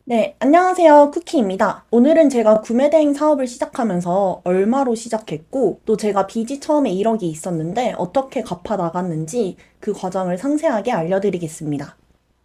네, 안녕하세요. 쿠키입니다. 오늘은 제가 구매대행 사업을 시작하면서 얼마로 시작했고, 또 제가 빚이 처음에 1억이 있었는데 어떻게 갚아 나갔는지 그 과정을 상세하게 알려드리겠습니다.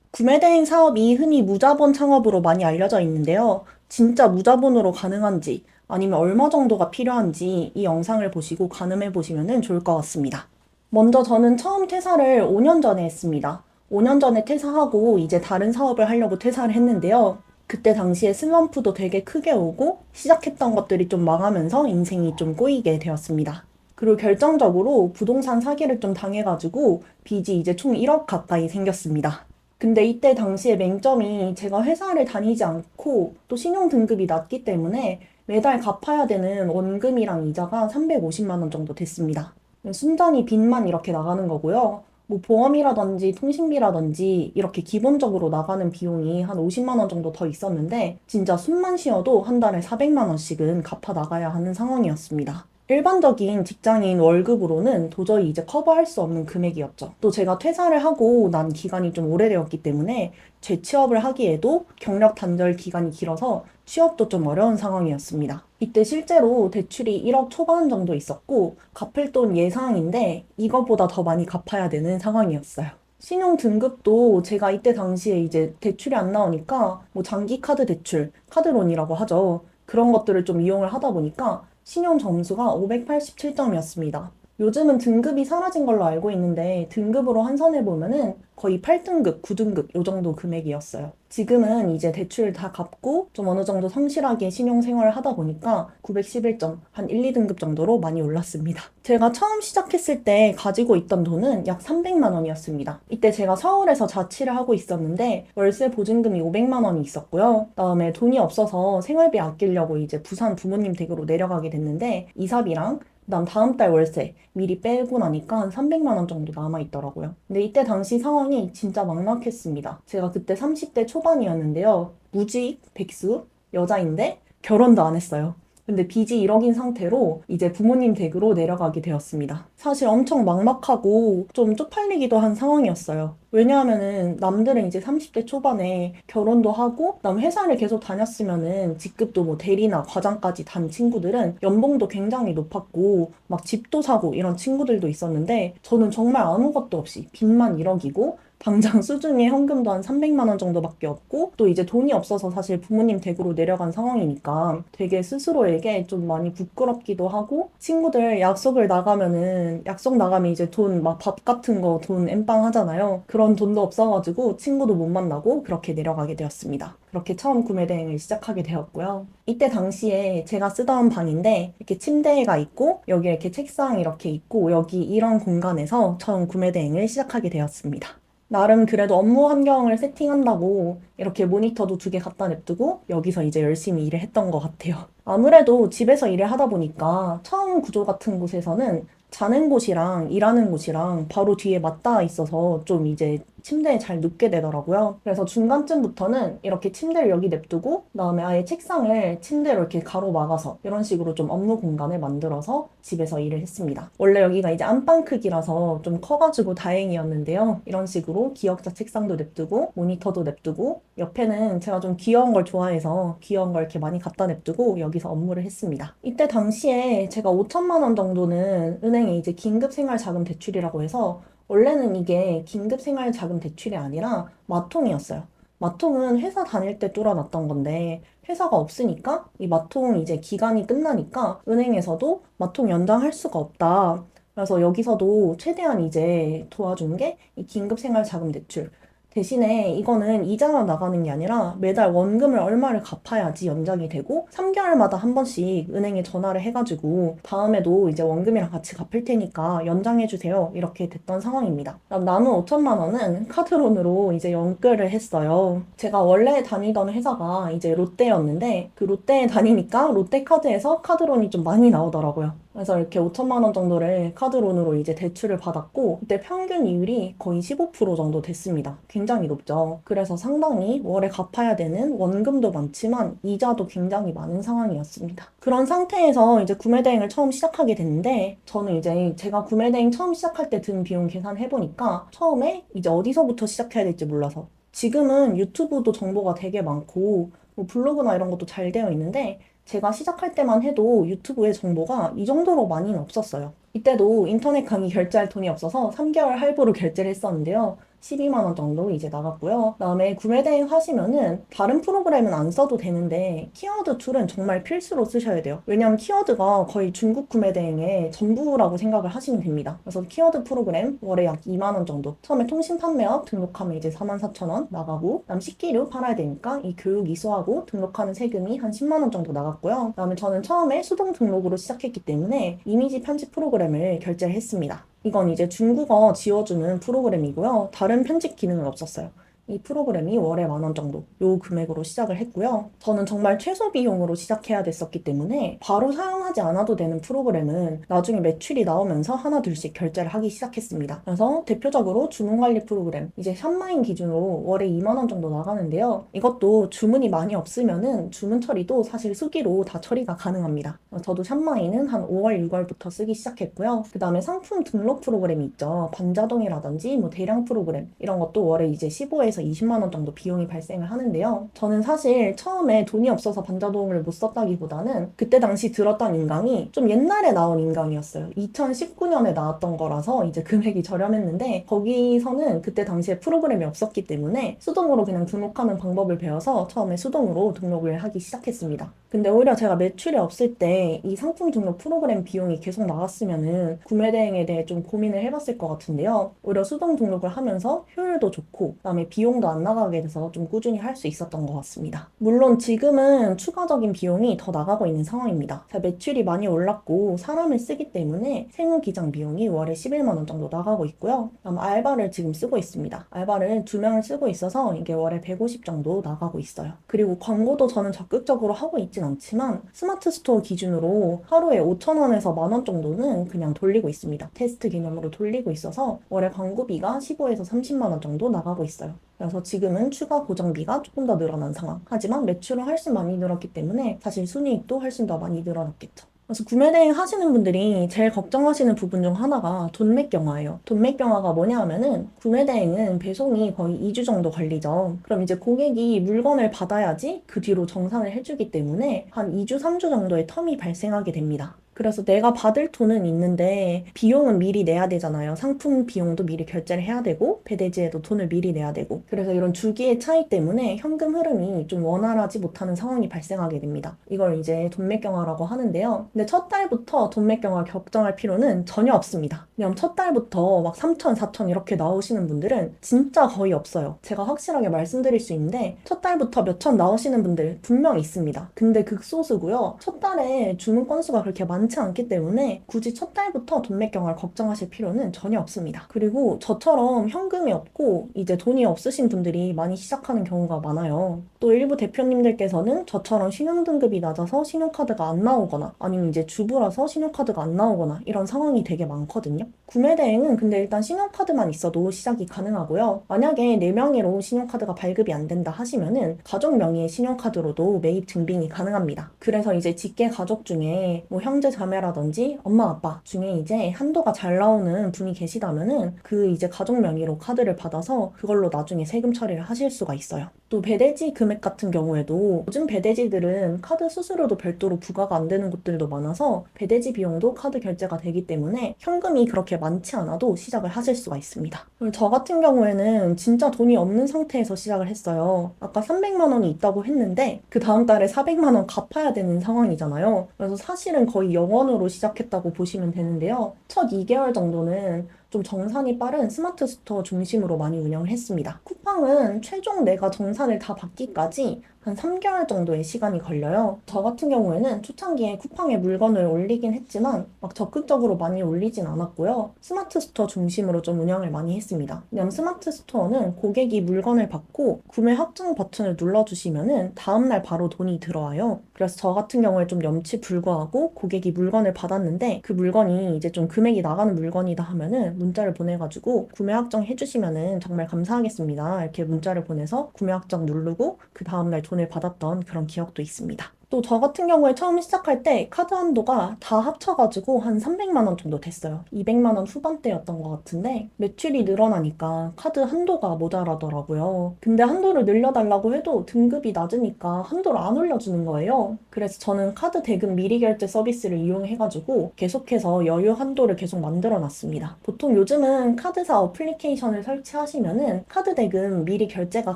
구매대행 사업이 흔히 무자본 창업으로 많이 알려져 있는데요. 진짜 무자본으로 가능한지, 아니면 얼마 정도가 필요한지 이 영상을 보시고 가늠해 보시면 좋을 것 같습니다. 먼저 저는 처음 퇴사를 5년 전에 했습니다. 5년 전에 퇴사하고 이제 다른 사업을 하려고 퇴사를 했는데요. 그때 당시에 슬럼프도 되게 크게 오고 시작했던 것들이 좀 망하면서 인생이 좀 꼬이게 되었습니다. 그리고 결정적으로 부동산 사기를 좀 당해가지고 빚이 이제 총 1억 가까이 생겼습니다. 근데 이때 당시에 맹점이 제가 회사를 다니지 않고 또 신용 등급이 낮기 때문에 매달 갚아야 되는 원금이랑 이자가 350만 원 정도 됐습니다. 순전히 빚만 이렇게 나가는 거고요. 뭐 보험이라든지 통신비라든지 이렇게 기본적으로 나가는 비용이 한 50만 원 정도 더 있었는데 진짜 숨만 쉬어도 한 달에 400만 원씩은 갚아 나가야 하는 상황이었습니다. 일반적인 직장인 월급으로는 도저히 이제 커버할 수 없는 금액이었죠. 또 제가 퇴사를 하고 난 기간이 좀 오래되었기 때문에 재취업을 하기에도 경력 단절 기간이 길어서 취업도 좀 어려운 상황이었습니다. 이때 실제로 대출이 1억 초반 정도 있었고 갚을 돈 예상인데 이거보다 더 많이 갚아야 되는 상황이었어요. 신용 등급도 제가 이때 당시에 이제 대출이 안 나오니까 뭐 장기 카드 대출, 카드론이라고 하죠. 그런 것들을 좀 이용을 하다 보니까 신용 점수가 587점이었습니다. 요즘은 등급이 사라진 걸로 알고 있는데 등급으로 환산해 보면은 거의 8등급, 9등급 요 정도 금액이었어요. 지금은 이제 대출 다 갚고 좀 어느 정도 성실하게 신용 생활을 하다 보니까 911점, 한 1, 2등급 정도로 많이 올랐습니다. 제가 처음 시작했을 때 가지고 있던 돈은 약 300만 원이었습니다. 이때 제가 서울에서 자취를 하고 있었는데 월세 보증금이 500만 원이 있었고요. 그다음에 돈이 없어서 생활비 아끼려고 이제 부산 부모님 댁으로 내려가게 됐는데 이사비랑 그다음 다음 달 월세 미리 빼고 나니까 한 300만 원 정도 남아 있더라고요. 근데 이때 당시 상황이 진짜 막막했습니다. 제가 그때 30대 초반이었는데요. 무직, 백수, 여자인데 결혼도 안 했어요. 근데 빚이 1억인 상태로 이제 부모님 댁으로 내려가게 되었습니다. 사실 엄청 막막하고 좀 쪽팔리기도 한 상황이었어요. 왜냐하면은 남들은 이제 30대 초반에 결혼도 하고 그다음 회사를 계속 다녔으면은 직급도 뭐 대리나 과장까지 단 친구들은 연봉도 굉장히 높았고 막 집도 사고 이런 친구들도 있었는데 저는 정말 아무것도 없이 빚만 1억이고 당장 수중에 현금도 한 300만 원 정도밖에 없고 또 이제 돈이 없어서 사실 부모님 댁으로 내려간 상황이니까 되게 스스로에게 좀 많이 부끄럽기도 하고 친구들 약속을 나가면은 약속 나가면 이제 돈 막 밥 같은 거 돈 엠빵 하잖아요. 그런 돈도 없어가지고 친구도 못 만나고 그렇게 내려가게 되었습니다. 그렇게 처음 구매 대행을 시작하게 되었고요. 이때 당시에 제가 쓰던 방인데 이렇게 침대가 있고 여기 이렇게 책상 이렇게 있고 여기 이런 공간에서 처음 구매 대행을 시작하게 되었습니다. 나름 그래도 업무 환경을 세팅한다고 이렇게 모니터도 2개 갖다 냅두고 여기서 이제 열심히 일을 했던 것 같아요. 아무래도 집에서 일을 하다 보니까 처음 구조 같은 곳에서는 자는 곳이랑 일하는 곳이랑 바로 뒤에 맞닿아 있어서 좀 이제 침대에 잘 눕게 되더라고요. 그래서 중간쯤부터는 이렇게 침대를 여기 냅두고 그다음에 아예 책상을 침대로 이렇게 가로막아서 이런 식으로 좀 업무 공간을 만들어서 집에서 일을 했습니다. 원래 여기가 이제 안방 크기라서 좀 커가지고 다행이었는데요. 이런 식으로 기역자 책상도 냅두고 모니터도 냅두고 옆에는 제가 좀 귀여운 걸 좋아해서 귀여운 걸 이렇게 많이 갖다 냅두고 여기서 업무를 했습니다. 이때 당시에 제가 5천만 원 정도는 은행에 이제 긴급생활자금 대출이라고 해서 원래는 이게 긴급생활자금 대출이 아니라 마통이었어요. 마통은 회사 다닐 때 뚫어놨던 건데 회사가 없으니까 이 마통 이제 기간이 끝나니까 은행에서도 마통 연장할 수가 없다. 그래서 여기서도 최대한 이제 도와준 게 이 긴급생활자금 대출. 대신에 이거는 이자만 나가는 게 아니라 매달 원금을 얼마를 갚아야지 연장이 되고 3개월마다 한 번씩 은행에 전화를 해가지고 다음에도 이제 원금이랑 같이 갚을 테니까 연장해주세요. 이렇게 됐던 상황입니다. 남은 5천만 원은 카드론으로 이제 연결을 했어요. 제가 원래 다니던 회사가 이제 롯데였는데 그 롯데에 다니니까 롯데카드에서 카드론이 좀 많이 나오더라고요. 그래서 이렇게 5천만 원 정도를 카드론으로 이제 대출을 받았고 그때 평균 이율이 거의 15% 정도 됐습니다. 굉장히 높죠. 그래서 상당히 월에 갚아야 되는 원금도 많지만 이자도 굉장히 많은 상황이었습니다. 그런 상태에서 이제 구매 대행을 처음 시작하게 됐는데 저는 이제 제가 구매 대행 처음 시작할 때 든 비용 계산해 보니까 처음에 이제 어디서부터 시작해야 될지 몰라서 지금은 유튜브도 정보가 되게 많고 뭐 블로그나 이런 것도 잘 되어 있는데 제가 시작할 때만 해도 유튜브에 정보가 이 정도로 많이는 없었어요. 이때도 인터넷 강의 결제할 돈이 없어서 3개월 할부로 결제를 했었는데요. 12만 원 정도 이제 나갔고요. 그다음에 구매 대행 하시면은 다른 프로그램은 안 써도 되는데 키워드 툴은 정말 필수로 쓰셔야 돼요. 왜냐면 키워드가 거의 중국 구매 대행의 전부라고 생각을 하시면 됩니다. 그래서 키워드 프로그램 월에 약 2만 원 정도. 처음에 통신 판매업 등록하면 이제 44,000원 나가고 그다음 식기류 팔아야 되니까 이 교육 이수하고 등록하는 세금이 한 10만 원 정도 나갔고요. 그다음에 저는 처음에 수동 등록으로 시작했기 때문에 이미지 편집 프로그램을 결제를 했습니다. 이건 이제 중국어 지워주는 프로그램이고요. 다른 편집 기능은 없었어요. 이 프로그램이 월에 10,000원 정도 요 금액으로 시작을 했고요. 저는 정말 최소 비용으로 시작해야 됐었기 때문에 바로 사용하지 않아도 되는 프로그램은 나중에 매출이 나오면서 하나 둘씩 결제를 하기 시작했습니다. 그래서 대표적으로 주문관리 프로그램 이제 샵마인 기준으로 월에 2만 원 정도 나가는데요. 이것도 주문이 많이 없으면은 주문 처리도 사실 수기로 다 처리가 가능합니다. 저도 샵마인은 한 5월, 6월부터 쓰기 시작했고요. 그 다음에 상품 등록 프로그램이 있죠. 반자동이라든지 뭐 대량 프로그램 이런 것도 월에 이제 15에서 20만 원 정도 비용이 발생을 하는데요. 저는 사실 처음에 돈이 없어서 반자동을 못 썼다기보다는 그때 당시 들었던 인강이 좀 옛날에 나온 인강이었어요. 2019년에 나왔던 거라서 이제 금액이 저렴했는데 거기서는 그때 당시에 프로그램이 없었기 때문에 수동으로 그냥 등록하는 방법을 배워서 처음에 수동으로 등록을 하기 시작했습니다. 근데 오히려 제가 매출이 없을 때 이 상품 등록 프로그램 비용이 계속 나갔으면은 구매 대행에 대해 좀 고민을 해봤을 것 같은데요. 오히려 수동 등록을 하면서 효율도 좋고 그다음에 비용도 안 나가게 돼서 좀 꾸준히 할 수 있었던 것 같습니다. 물론 지금은 추가적인 비용이 더 나가고 있는 상황입니다. 제가 매출이 많이 올랐고 사람을 쓰기 때문에 세무 기장 비용이 월에 11만 원 정도 나가고 있고요. 그다음 알바를 지금 쓰고 있습니다. 알바를 2명을 쓰고 있어서 이게 월에 150 정도 나가고 있어요. 그리고 광고도 저는 적극적으로 하고 있진 않지만 스마트 스토어 기준으로 하루에 5,000원에서 10,000원 정도는 그냥 돌리고 있습니다. 테스트 개념으로 돌리고 있어서 월에 광고비가 15에서 30만 원 정도 나가고 있어요. 그래서 지금은 추가 고정비가 조금 더 늘어난 상황. 하지만 매출은 훨씬 많이 늘었기 때문에 사실 순이익도 훨씬 더 많이 늘어났겠죠. 그래서 구매 대행 하시는 분들이 제일 걱정하시는 부분 중 하나가 돈맥 경화예요. 돈맥 경화가 뭐냐 하면은 구매 대행은 배송이 거의 2주 정도 걸리죠. 그럼 이제 고객이 물건을 받아야지 그 뒤로 정산을 해주기 때문에 한 2주, 3주 정도의 텀이 발생하게 됩니다. 그래서 내가 받을 돈은 있는데 비용은 미리 내야 되잖아요. 상품 비용도 미리 결제를 해야 되고 배대지에도 돈을 미리 내야 되고 그래서 이런 주기의 차이 때문에 현금 흐름이 좀 원활하지 못하는 상황이 발생하게 됩니다. 이걸 이제 돈맥경화라고 하는데요. 근데 첫 달부터 돈맥경화 걱정할 필요는 전혀 없습니다. 그냥 첫 달부터 막 3천, 4천 이렇게 나오시는 분들은 진짜 거의 없어요. 제가 확실하게 말씀드릴 수 있는데 첫 달부터 몇 천 나오시는 분들 분명 있습니다. 근데 극소수고요. 첫 달에 주문 건수가 그렇게 많지 않기 때문에 굳이 첫 달부터 돈맥경화를 걱정하실 필요는 전혀 없습니다. 그리고 저처럼 현금이 없고 이제 돈이 없으신 분들이 많이 시작하는 경우가 많아요. 또 일부 대표님들께서는 저처럼 신용등급이 낮아서 신용카드가 안 나오거나 아니면 이제 주부라서 신용카드가 안 나오거나 이런 상황이 되게 많거든요. 구매 대행은 근데 일단 신용카드만 있어도 시작이 가능하고요. 만약에 4명의로 신용카드가 발급이 안 된다 하시면은 가족 명의의 신용카드로도 매입 증빙이 가능합니다. 그래서 이제 직계 가족 중에 뭐 형제 자매라든지 엄마 아빠 중에 이제 한도가 잘 나오는 분이 계시다면은 그 이제 가족 명의로 카드를 받아서 그걸로 나중에 세금 처리를 하실 수가 있어요. 또 배대지 금액 같은 경우에도 요즘 배대지들은 카드 수수료도 별도로 부과가 안 되는 곳들도 많아서 배대지 비용도 카드 결제가 되기 때문에 현금이 그렇게 많지 않아도 시작을 하실 수가 있습니다. 그리고 저 같은 경우에는 진짜 돈이 없는 상태에서 시작을 했어요. 아까 300만 원이 있다고 했는데 그 다음 달에 400만 원 갚아야 되는 상황이잖아요. 그래서 사실은 거의 0원으로 시작했다고 보시면 되는데요. 첫 2개월 정도는 좀 정산이 빠른 스마트 스토어 중심으로 많이 운영을 했습니다. 쿠팡은 최종 내가 정산을 다 받기까지 한 3개월 정도의 시간이 걸려요. 저 같은 경우에는 초창기에 쿠팡에 물건을 올리긴 했지만 막 적극적으로 많이 올리진 않았고요. 스마트 스토어 중심으로 좀 운영을 많이 했습니다. 왜냐면 스마트 스토어는 고객이 물건을 받고 구매 확정 버튼을 눌러주시면은 다음날 바로 돈이 들어와요. 그래서 저 같은 경우에 좀 염치불구하고 고객이 물건을 받았는데 그 물건이 이제 좀 금액이 나가는 물건이다 하면은 문자를 보내가지고 구매 확정 해주시면은 정말 감사하겠습니다. 이렇게 문자를 보내서 구매 확정 누르고 그 다음날 돈을 받았던 그런 기억도 있습니다. 또 저 같은 경우에 처음 시작할 때 카드 한도가 다 합쳐가지고 한 300만 원 정도 됐어요. 200만 원 후반대였던 것 같은데 매출이 늘어나니까 카드 한도가 모자라더라고요. 근데 한도를 늘려달라고 해도 등급이 낮으니까 한도를 안 올려주는 거예요. 그래서 저는 카드 대금 미리 결제 서비스를 이용해가지고 계속해서 여유 한도를 계속 만들어 놨습니다. 보통 요즘은 카드사 어플리케이션을 설치하시면은 카드 대금 미리 결제가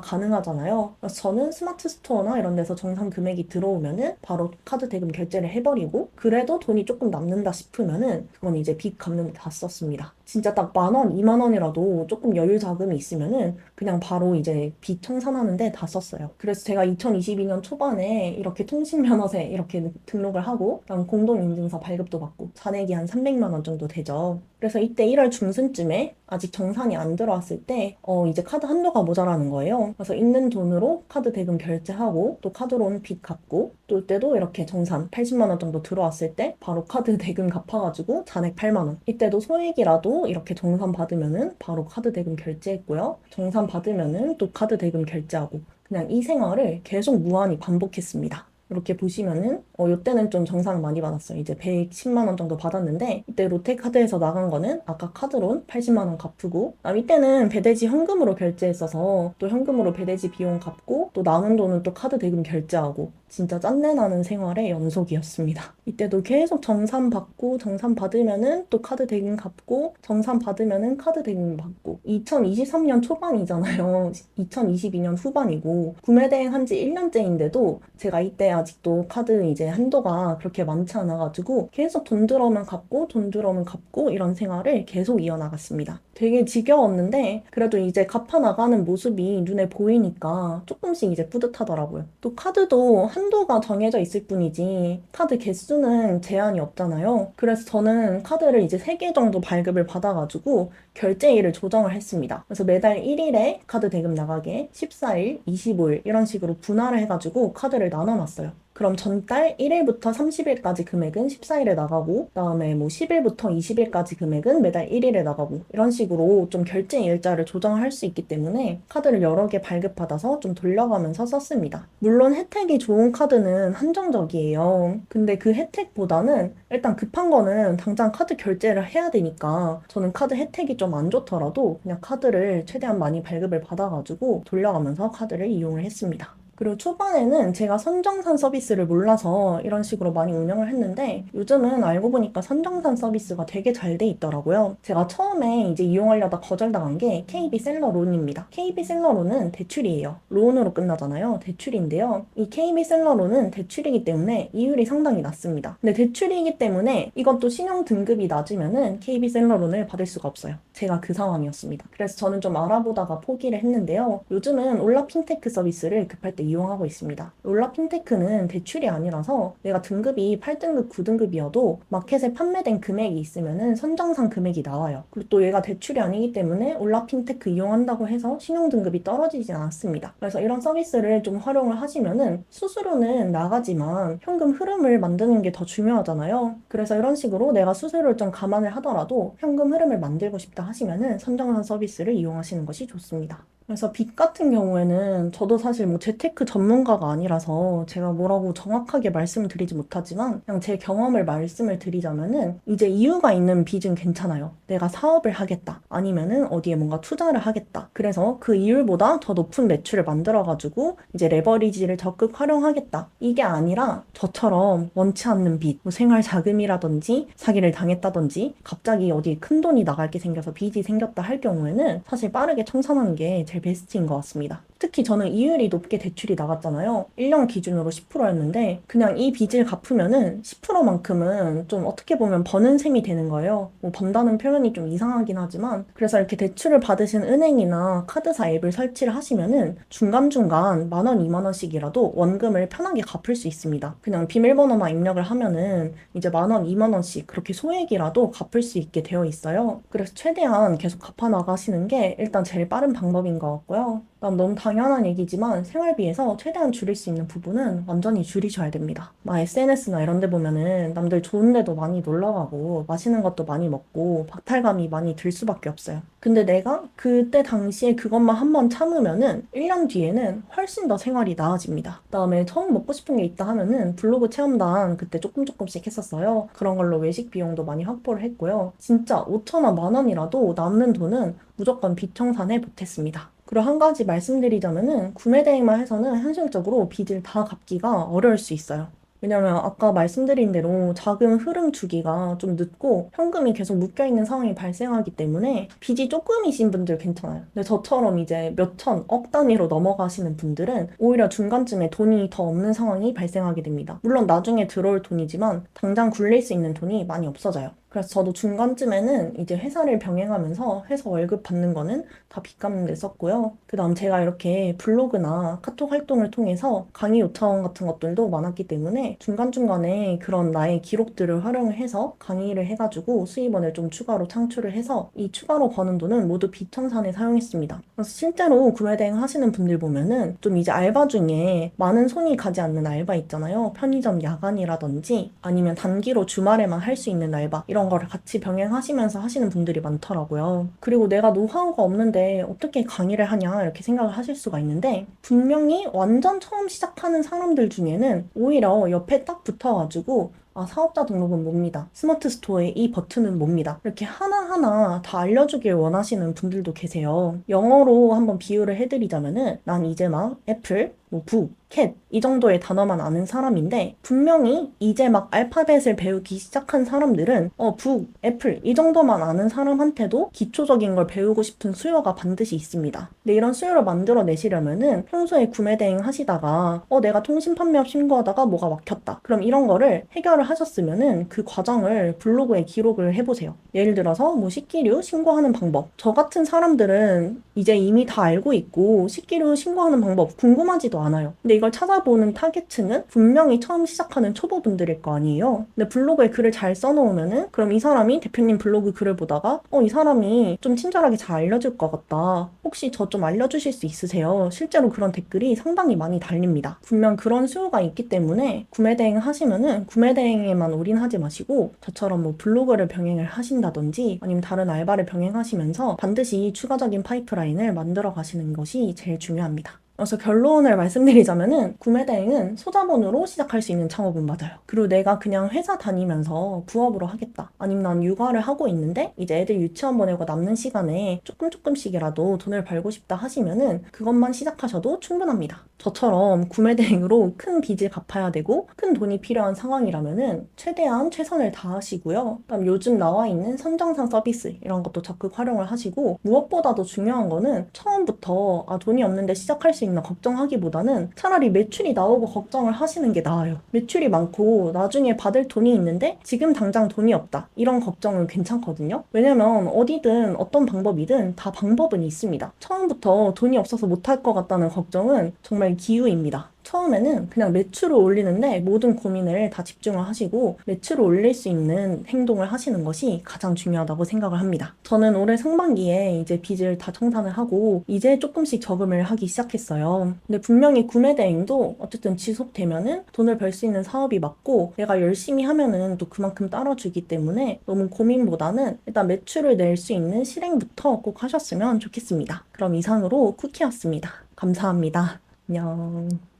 가능하잖아요. 그래서 저는 스마트 스토어나 이런 데서 정산 금액이 들어오면은 바로 카드 대금 결제를 해버리고 그래도 돈이 조금 남는다 싶으면은 그건 이제 빚 갚는 데 다 썼습니다. 진짜 딱 10,000원, 20,000원이라도 조금 여유 자금이 있으면은 그냥 바로 이제 빚 청산하는데 다 썼어요. 그래서 제가 2022년 초반에 이렇게 통신면허세 이렇게 등록을 하고 그다음 공동인증서 발급도 받고 잔액이 한 300만 원 정도 되죠. 그래서 이때 1월 중순쯤에 아직 정산이 안 들어왔을 때 이제 카드 한도가 모자라는 거예요. 그래서 있는 돈으로 카드 대금 결제하고 또 카드로 온 빚 갚고 또 이때도 이렇게 정산 80만 원 정도 들어왔을 때 바로 카드 대금 갚아가지고 잔액 8만 원. 이때도 소액이라도 이렇게 정산 받으면은 바로 카드 대금 결제했고요. 정산 받으면은 또 카드 대금 결제하고 그냥 이 생활을 계속 무한히 반복했습니다. 이렇게 보시면은 이때는 좀 정산을 많이 받았어요. 이제 110만 원 정도 받았는데 이때 롯데카드에서 나간 거는 아까 카드론 80만 원 갚고 이때는 배대지 현금으로 결제했어서 또 현금으로 배대지 비용 갚고 또 남은 돈은 또 카드 대금 결제하고 진짜 짠내나는 생활의 연속이었습니다. 이때도 계속 정산 받고 정산 받으면은 또 카드 대금 갚고 정산 받으면은 카드 대금 받고 2023년 초반이잖아요. 2022년 후반이고 구매 대행 한 지 1년째인데도 제가 이때 아직도 카드 이제 한도가 그렇게 많지 않아가지고 계속 돈 들어오면 갚고 돈 들어오면 갚고 이런 생활을 계속 이어나갔습니다. 되게 지겨웠는데 그래도 이제 갚아나가는 모습이 눈에 보이니까 조금씩 이제 뿌듯하더라고요. 또 카드도 한도가 정해져 있을 뿐이지 카드 개수는 제한이 없잖아요. 그래서 저는 카드를 이제 3개 정도 발급을 받아가지고 결제일을 조정을 했습니다. 그래서 매달 1일에 카드 대금 나가게 14일, 25일 이런 식으로 분할을 해가지고 카드를 나눠놨어요. 그럼 전달 1일부터 30일까지 금액은 14일에 나가고 그다음에 뭐 10일부터 20일까지 금액은 매달 1일에 나가고 이런 식으로 좀 결제 일자를 조정할 수 있기 때문에 카드를 여러 개 발급받아서 좀 돌려가면서 썼습니다. 물론 혜택이 좋은 카드는 한정적이에요. 근데 그 혜택보다는 일단 급한 거는 당장 카드 결제를 해야 되니까 저는 카드 혜택이 좀 안 좋더라도 그냥 카드를 최대한 많이 발급을 받아가지고 돌려가면서 카드를 이용을 했습니다. 그리고 초반에는 제가 선정산 서비스를 몰라서 이런 식으로 많이 운영을 했는데 요즘은 알고 보니까 선정산 서비스가 되게 잘 돼 있더라고요. 제가 처음에 이제 이용하려다 거절당한 게 KB 셀러론입니다. KB 셀러론은 대출이에요. 론으로 끝나잖아요. 대출인데요. 이 KB 셀러론은 대출이기 때문에 이율이 상당히 낮습니다. 근데 대출이기 때문에 이것도 신용 등급이 낮으면은 KB 셀러론을 받을 수가 없어요. 제가 그 상황이었습니다. 그래서 저는 좀 알아보다가 포기를 했는데요. 요즘은 올라 핀테크 서비스를 급할 때 이용하고 있습니다. 올라 핀테크는 대출이 아니라서 내가 등급이 8등급, 9등급이어도 마켓에 판매된 금액이 있으면은 선정상 금액이 나와요. 그리고 또 얘가 대출이 아니기 때문에 올라 핀테크 이용한다고 해서 신용 등급이 떨어지진 않습니다. 그래서 이런 서비스를 좀 활용을 하시면은 수수료는 나가지만 현금 흐름을 만드는 게 더 중요하잖아요. 그래서 이런 식으로 내가 수수료를 좀 감안을 하더라도 현금 흐름을 만들고 싶다 하시면은 선정상 서비스를 이용하시는 것이 좋습니다. 그래서 빚 같은 경우에는 저도 사실 뭐 재테크 전문가가 아니라서 제가 뭐라고 정확하게 말씀을 드리지 못하지만 그냥 제 경험을 말씀을 드리자면은 이제 이유가 있는 빚은 괜찮아요. 내가 사업을 하겠다. 아니면은 어디에 뭔가 투자를 하겠다. 그래서 그 이율보다 더 높은 매출을 만들어가지고 이제 레버리지를 적극 활용하겠다. 이게 아니라 저처럼 원치 않는 빚, 뭐 생활 자금이라든지 사기를 당했다든지 갑자기 어디 큰 돈이 나갈 게 생겨서 빚이 생겼다 할 경우에는 사실 빠르게 청산하는 게 제일 베스트인 것 같습니다. 특히 저는 이율이 높게 대출이 나갔잖아요. 1년 기준으로 10%였는데 그냥 이 빚을 갚으면은 10%만큼은 좀 어떻게 보면 버는 셈이 되는 거예요. 뭐 번다는 표현이 좀 이상하긴 하지만 그래서 이렇게 대출을 받으신 은행이나 카드사 앱을 설치를 하시면은 중간중간 10,000원, 20,000원씩이라도 원금을 편하게 갚을 수 있습니다. 그냥 비밀번호만 입력을 하면은 이제 10,000원, 20,000원씩 그렇게 소액이라도 갚을 수 있게 되어 있어요. 그래서 최대한 계속 갚아 나가시는 게 일단 제일 빠른 방법인 것 같고요. 난 너무 당연한 얘기지만 생활비에서 최대한 줄일 수 있는 부분은 완전히 줄이셔야 됩니다. 막 SNS나 이런 데 보면은 남들 좋은 데도 많이 놀러 가고 맛있는 것도 많이 먹고 박탈감이 많이 들 수밖에 없어요. 근데 내가 그때 당시에 그것만 한번 참으면은 1년 뒤에는 훨씬 더 생활이 나아집니다. 그다음에 처음 먹고 싶은 게 있다 하면은 블로그 체험단 그때 조금씩 했었어요. 그런 걸로 외식 비용도 많이 확보를 했고요. 진짜 5천 원, 만 원이라도 남는 돈은 무조건 빚청산에 보탰습니다. 그리고 한 가지 말씀드리자면은 구매 대행만 해서는 현실적으로 빚을 다 갚기가 어려울 수 있어요. 왜냐면 아까 말씀드린 대로 자금 흐름 주기가 좀 늦고 현금이 계속 묶여있는 상황이 발생하기 때문에 빚이 조금이신 분들 괜찮아요. 근데 저처럼 이제 몇천, 억 단위로 넘어가시는 분들은 오히려 중간쯤에 돈이 더 없는 상황이 발생하게 됩니다. 물론 나중에 들어올 돈이지만 당장 굴릴 수 있는 돈이 많이 없어져요. 그래서 저도 중간쯤에는 이제 회사를 병행하면서 회사 월급 받는 거는 다 빚 갚는 데 썼고요. 그 다음 제가 이렇게 블로그나 카톡 활동을 통해서 강의 요청 같은 것들도 많았기 때문에 중간중간에 그런 나의 기록들을 활용을 해서 강의를 해가지고 수입원을 좀 추가로 창출을 해서 이 추가로 버는 돈은 모두 빚청산에 사용했습니다. 그래서 실제로 구매대행 하시는 분들 보면은 좀 이제 알바 중에 많은 손이 가지 않는 알바 있잖아요. 편의점 야간이라든지 아니면 단기로 주말에만 할 수 있는 알바 이런 거를 같이 병행하시면서 하시는 분들이 많더라고요. 그리고 내가 노하우가 없는데 어떻게 강의를 하냐 이렇게 생각을 하실 수가 있는데 분명히 완전 처음 시작하는 사람들 중에는 오히려 옆에 딱 붙어가지고 사업자 등록은 뭡니다. 스마트 스토어의 이 버튼은 뭡니다. 이렇게 하나하나 다 알려주길 원하시는 분들도 계세요. 영어로 한번 비유를 해드리자면은 난 이제 막 애플, 북, 캣, 이 정도의 단어만 아는 사람인데 분명히 이제 막 알파벳을 배우기 시작한 사람들은 북, 애플 이 정도만 아는 사람한테도 기초적인 걸 배우고 싶은 수요가 반드시 있습니다. 근데 이런 수요를 만들어내시려면은 평소에 구매 대행 하시다가 내가 통신 판매업 신고하다가 뭐가 막혔다. 그럼 이런 거를 해결을 하셨으면은 그 과정을 블로그에 기록을 해보세요. 예를 들어서 뭐 식기류 신고하는 방법. 저 같은 사람들은 이제 이미 다 알고 있고 식기류 신고하는 방법 궁금하지도 않아요. 근데 이걸 찾아보는 타겟층은 분명히 처음 시작하는 초보분들일 거 아니에요. 근데 블로그에 글을 잘 써놓으면은 그럼 이 사람이 대표님 블로그 글을 보다가 이 사람이 좀 친절하게 잘 알려줄 것 같다. 혹시 저 좀 알려주실 수 있으세요? 실제로 그런 댓글이 상당히 많이 달립니다. 분명 그런 수요가 있기 때문에 구매 대행 하시면은 구매 대행에만 올인하지 마시고 저처럼 뭐 블로그를 병행을 하신다든지 아니면 다른 알바를 병행하시면서 반드시 추가적인 파이프라인을 만들어 가시는 것이 제일 중요합니다. 그래서 결론을 말씀드리자면은 구매 대행은 소자본으로 시작할 수 있는 창업은 맞아요. 그리고 내가 그냥 회사 다니면서 부업으로 하겠다. 아니면 난 육아를 하고 있는데 이제 애들 유치원 보내고 남는 시간에 조금씩이라도 돈을 벌고 싶다 하시면은 그것만 시작하셔도 충분합니다. 저처럼 구매 대행으로 큰 빚을 갚아야 되고 큰 돈이 필요한 상황이라면은 최대한 최선을 다하시고요. 그다음 요즘 나와 있는 선정상 서비스 이런 것도 적극 활용을 하시고 무엇보다도 중요한 거는 처음부터 돈이 없는데 시작할 수 있나 걱정하기보다는 차라리 매출이 나오고 걱정을 하시는 게 나아요. 매출이 많고 나중에 받을 돈이 있는데 지금 당장 돈이 없다. 이런 걱정은 괜찮거든요. 왜냐면 어디든 어떤 방법이든 다 방법은 있습니다. 처음부터 돈이 없어서 못할 것 같다는 걱정은 정말 기우입니다. 처음에는 그냥 매출을 올리는데 모든 고민을 다 집중을 하시고 매출을 올릴 수 있는 행동을 하시는 것이 가장 중요하다고 생각을 합니다. 저는 올해 상반기에 이제 빚을 다 청산을 하고 이제 조금씩 저금을 하기 시작했어요. 근데 분명히 구매 대행도 어쨌든 지속되면은 돈을 벌 수 있는 사업이 맞고 내가 열심히 하면은 또 그만큼 따라주기 때문에 너무 고민보다는 일단 매출을 낼 수 있는 실행부터 꼭 하셨으면 좋겠습니다. 그럼 이상으로 쿠키였습니다. 감사합니다. 안녕.